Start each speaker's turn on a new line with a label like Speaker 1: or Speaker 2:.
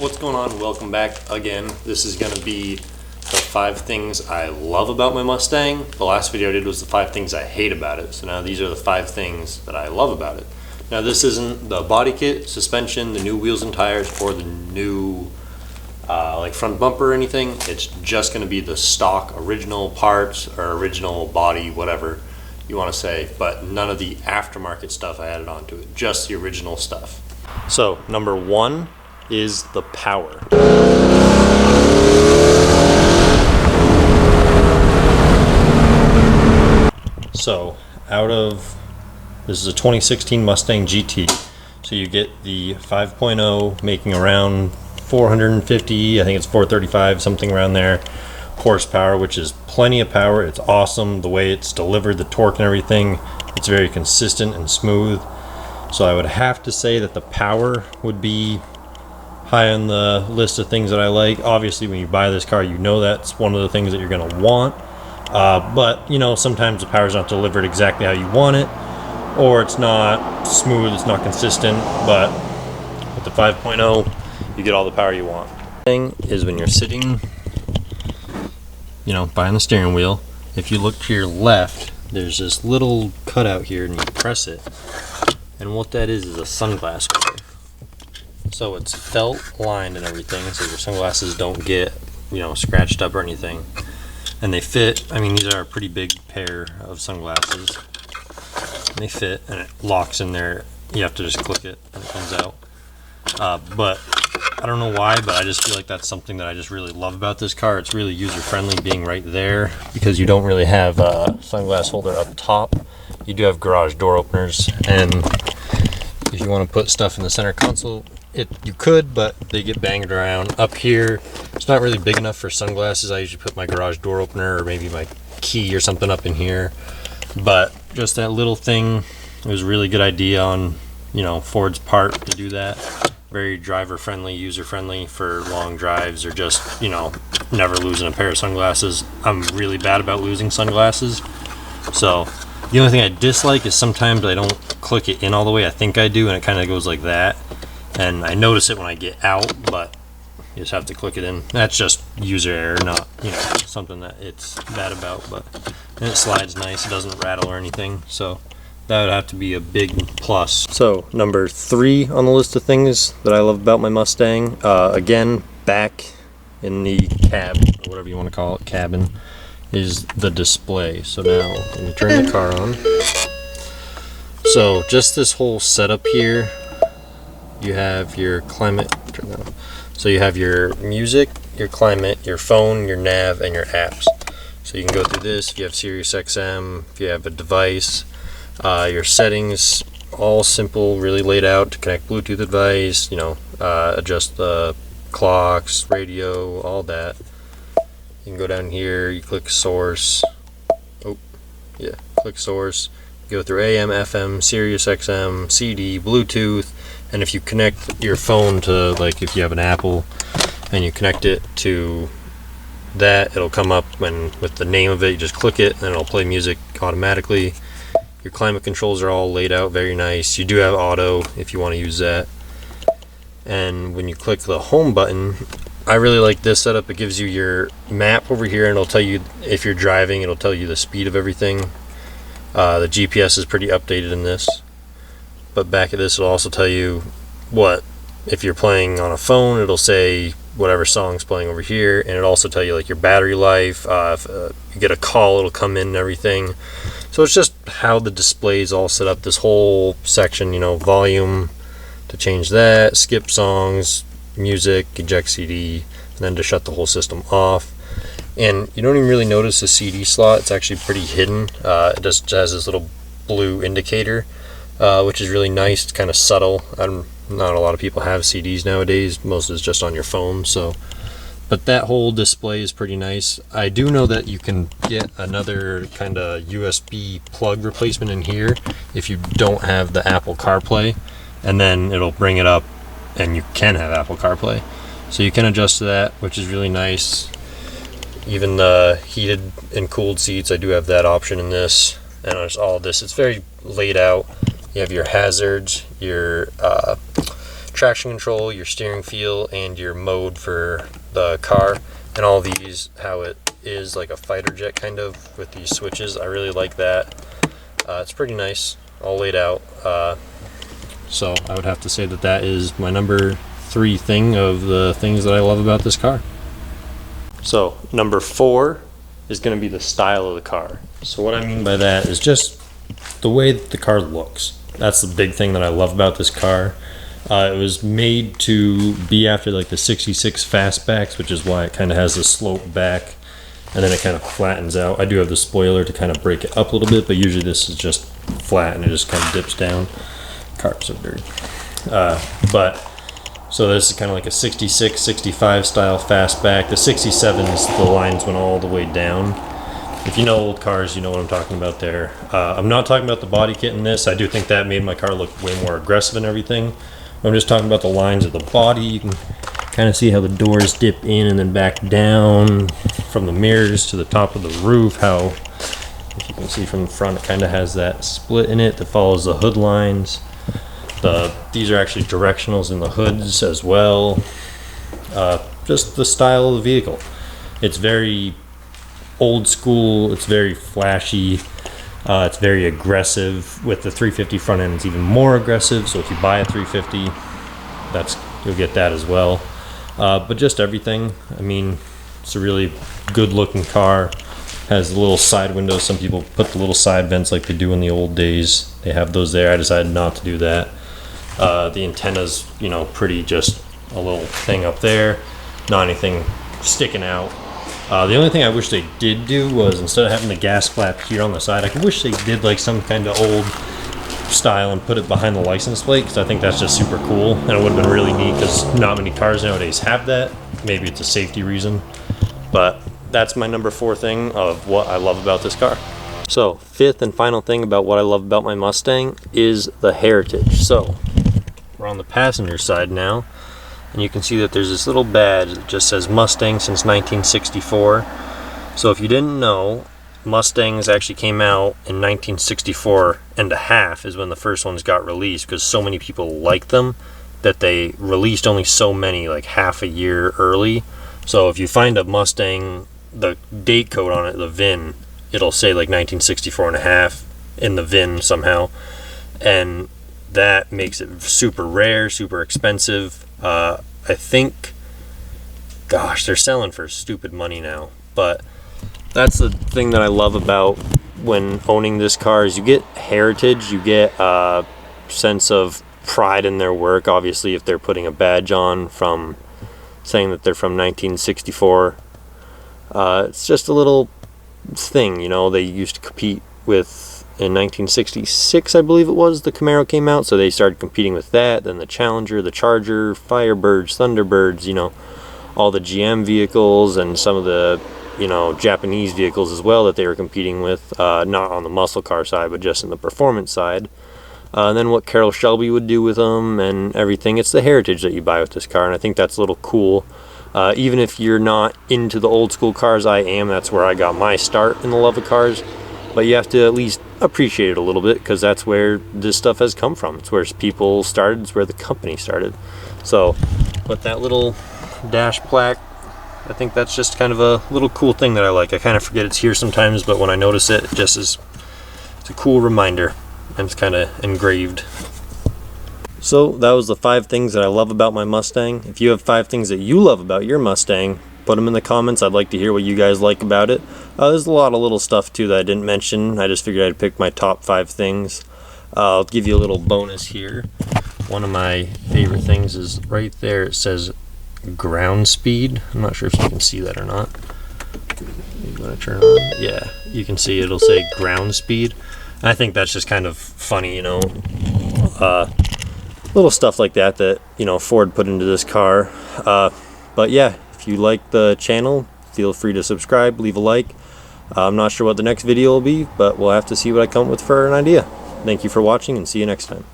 Speaker 1: What's going on? Welcome back again. This is going to be the 5 things I love about my Mustang. The last video I did was the 5 things I hate about it. So now these are the 5 things that I love about it. Now this isn't the body kit, suspension, the new wheels and tires, or the new like front bumper or anything. It's just going to be the stock original parts or original body, whatever you want to say, but none of the aftermarket stuff I added onto it, just the original stuff. So number 1 is the power. So this is a 2016 Mustang GT. So you get the 5.0 making around 450, I think it's 435, something around there, horsepower, which is plenty of power. It's awesome the way it's delivered, the torque and everything. It's very consistent and smooth. So I would have to say that the power would be high on the list of things that I like. Obviously when you buy this car, you know that's one of the things that you're going to want, but you know, sometimes the power is not delivered exactly how you want it, or it's not smooth, it's not consistent. But with the 5.0 you get all the power you want. The thing is, when you're sitting, you know, behind the steering wheel, if you look to your left, there's this little cutout here and you press it, and what that is a sunglass holder. So it's felt lined and everything, so your sunglasses don't get, you know, scratched up or anything. And they fit. I mean, these are a pretty big pair of sunglasses. And they fit, and it locks in there. You have to just click it and it comes out. But I don't know why, but I just feel like that's something that I just really love about this car. It's really user-friendly being right there, because you don't really have a sunglass holder up top. You do have garage door openers, and if you want to put stuff in the center console, you could, but they get banged around. Up here, it's not really big enough for sunglasses. I usually put my garage door opener or maybe my key or something up in here. But just that little thing, it was a really good idea on, you know, Ford's part to do that. Very driver friendly, user friendly for long drives, or just, you know, never losing a pair of sunglasses. I'm really bad about losing sunglasses. So the only thing I dislike is sometimes I don't click it in all the way. I think I do, and it kind of goes like that. And I notice it when I get out, but you just have to click it in. That's just user error, not, you know, something that it's bad about. But and it slides nice, it doesn't rattle or anything, so that would have to be a big plus. So number 3 on the list of things that I love about my Mustang, again, back in the cab, or whatever you want to call it, cabin, is the display. So now when you turn the car on, so just this whole setup here, you have your climate, so you have your music, your climate, your phone, your nav, and your apps. So you can go through this if you have Sirius XM, if you have a device, your settings, all simple, really laid out to connect Bluetooth device, you know, adjust the clocks, radio, all that. You can go down here, you click source, click source, go through AM, FM, Sirius XM, CD, Bluetooth, and if you connect your phone to, like, if you have an Apple and you connect it to that, it'll come up, and with the name of it, you just click it and it'll play music automatically. Your climate controls are all laid out very nice. You do have auto if you want to use that. And when you click the home button, I really like this setup. It gives you your map over here, and it'll tell you if you're driving, it'll tell you the speed of everything. The GPS is pretty updated in this, but back at this it'll also tell you what, if you're playing on a phone, it'll say whatever song's playing over here, and it'll also tell you like your battery life. If you get a call, it'll come in and everything. So it's just how the display is all set up. This whole section, you know, volume to change that, skip songs, music, eject CD, and then to shut the whole system off. And you don't even really notice the CD slot. It's actually pretty hidden. It just has this little blue indicator, which is really nice. It's kind of subtle. Not a lot of people have CDs nowadays. Most is just on your phone. So, but that whole display is pretty nice. I do know that you can get another kind of USB plug replacement in here if you don't have the Apple CarPlay, and then it'll bring it up and you can have Apple CarPlay. So you can adjust to that, which is really nice. Even the heated and cooled seats, I do have that option in this. And there's all this. It's very laid out. You have your hazards, your traction control, your steering feel, and your mode for the car. And all these, how it is like a fighter jet kind of with these switches. I really like that. It's pretty nice, all laid out. So I would have to say that that is my number 3 thing of the things that I love about this car. So number 4 is going to be the style of the car. So what I mean by that is just the way that the car looks. That's the big thing that I love about this car. It was made to be after like the 66 fastbacks, which is why it kind of has the slope back and then it kind of flattens out. I do have the spoiler to kind of break it up a little bit, but usually this is just flat and it just kind of dips down. Car's so dirty. So this is kind of like a 66, 65 style fastback. The 67s, the lines went all the way down. If you know old cars, you know what I'm talking about there. I'm not talking about the body kit in this. I do think that made my car look way more aggressive and everything. I'm just talking about the lines of the body. You can kind of see how the doors dip in and then back down from the mirrors to the top of the roof. How, if you can see from the front, it kind of has that split in it that follows the hood lines. These are actually directionals in the hoods as well. Just the style of the vehicle. It's very old school, it's very flashy, it's very aggressive. With the 350 front end, it's even more aggressive, so if you buy a 350, you'll get that as well. But just everything, I mean, it's a really good looking car. Has the little side windows. Some people put the little side vents like they do in the old days. They have those there. I decided not to do that. The antenna's, pretty, just a little thing up there, not anything sticking out. The only thing I wish they did do was, instead of having the gas flap here on the side, I wish they did like some kind of old style and put it behind the license plate, because I think that's just super cool, and it would have been really neat because not many cars nowadays have that. Maybe it's a safety reason, but that's my number 4 thing of what I love about this car. So 5th and final thing about what I love about my Mustang is the heritage. So we're on the passenger side now, and you can see that there's this little badge that just says Mustang since 1964. So if you didn't know, Mustangs actually came out in 1964 and a half is when the first ones got released, because so many people liked them that they released only so many, like half a year early. So if you find a Mustang, the date code on it, the VIN, it'll say like 1964 and a half in the VIN somehow, and that makes it super rare, super expensive. I think, gosh, they're selling for stupid money now, but that's the thing that I love about when owning this car is you get heritage, you get a sense of pride in their work. Obviously, if they're putting a badge on from saying that they're from 1964, it's just a little thing, they used to compete with, in 1966 I believe it was, the Camaro came out, so they started competing with that, then the Challenger, the Charger, Firebirds, Thunderbirds, all the GM vehicles and some of the Japanese vehicles as well that they were competing with, not on the muscle car side but just in the performance side. And then what Carroll Shelby would do with them and everything. It's the heritage that you buy with this car, and I think that's a little cool. Even if you're not into the old school cars, I am. That's where I got my start in the love of cars. But you have to at least appreciate it a little bit, because that's where this stuff has come from. It's where people started. It's where the company started. So, but that little dash plaque, I think that's just kind of a little cool thing that I like. I kind of forget it's here sometimes, but when I notice it, it just is, it's a cool reminder, and it's kind of engraved. So that was the 5 things that I love about my Mustang. If you have 5 things that you love about your Mustang, put them in the comments. I'd like to hear what you guys like about it. There's a lot of little stuff too that I didn't mention. I just figured I'd pick my top 5 things. I'll give you a little bonus here. One of my favorite things is right there. It says ground speed. I'm not sure if you can see that or not. You want to turn on? Yeah, you can see it'll say ground speed. I think that's just kind of funny, little stuff like that Ford put into this car. But yeah, if you like the channel, feel free to subscribe, leave a like. I'm not sure what the next video will be, but we'll have to see what I come up with for an idea. Thank you for watching, and see you next time.